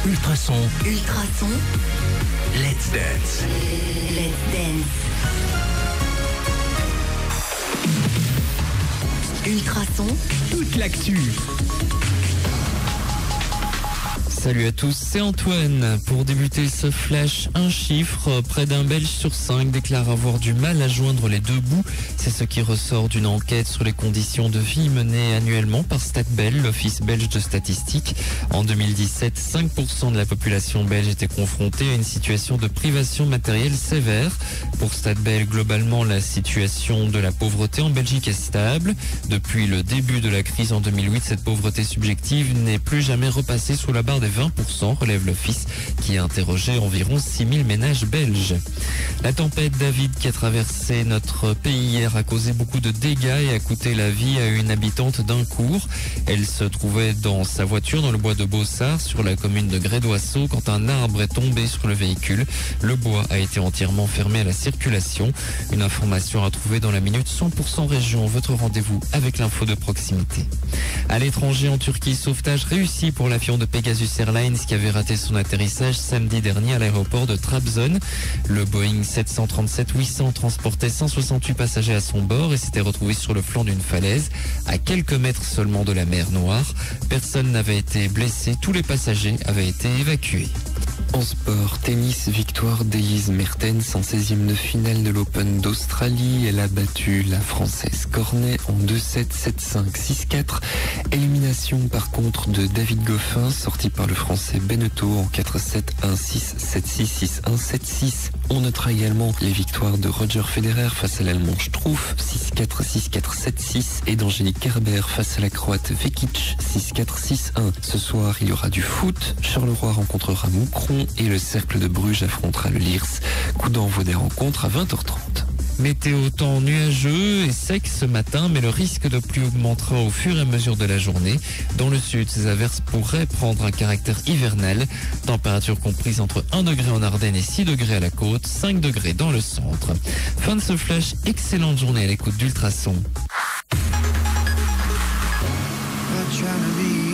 Ultrason. Ultrason. Let's dance. Let's dance. Ultrason. Toute l'actu. Salut à tous, c'est Antoine. Pour débuter ce flash, un chiffre, près d'un Belge sur 5 déclare avoir du mal à joindre les deux bouts. C'est ce qui ressort d'une enquête sur les conditions de vie menée annuellement par StatBel, l'Office belge de statistique. En 2017, 5% de la population belge était confrontée à une situation de privation matérielle sévère. Pour StatBel, globalement, la situation de la pauvreté en Belgique est stable. Depuis le début de la crise en 2008, cette pauvreté subjective n'est plus jamais repassée sous la barre des 20%, relève l'Office, qui a interrogé environ 6000 ménages belges. La tempête David qui a traversé notre pays hier a causé beaucoup de dégâts et a coûté la vie à une habitante d'Incourt. Elle se trouvait dans sa voiture dans le bois de Beaussart, sur la commune de Grédoisseau, quand un arbre est tombé sur le véhicule. Le bois a été entièrement fermé à la circulation. Une information à trouver dans la minute 100% région, votre rendez-vous avec l'info de proximité. À l'étranger, en Turquie, sauvetage réussi pour l'avion de Pegasus Airlines qui avait raté son atterrissage samedi dernier à l'aéroport de Trabzon. Le Boeing 737-800 transportait 168 passagers à son bord et s'était retrouvé sur le flanc d'une falaise à quelques mètres seulement de la mer Noire. Personne n'avait été blessé, tous les passagers avaient été évacués. En sport, tennis, victoire d'Elise Mertens en 16e de finale de l'Open d'Australie. Elle a battu la Française Cornet en 2-7, 7-5, 6-4. Élimination par contre de David Goffin, sorti par le Français Beneteau en 4-7, 1-6, 7-6, 6-1, 7-6. On notera également les victoires de Roger Federer face à l'Allemand Struff, 6-4, 6-4, 7-6, et d'Angélique Kerber face à la Croate Vekic, 6-4, 6-1. Ce soir, il y aura du foot. Charleroi rencontrera Moucron et le Cercle de Bruges affrontera le Liers. Coup d'envoi des rencontres à 20h30. Météo temps nuageux et sec ce matin, mais le risque de pluie augmentera au fur et à mesure de la journée. Dans le sud, ces averses pourraient prendre un caractère hivernal. Température comprise entre 1 degré en Ardennes et 6 degrés à la côte, 5 degrés dans le centre. Fin de ce flash, excellente journée à l'écoute d'Ultrason. Trying to be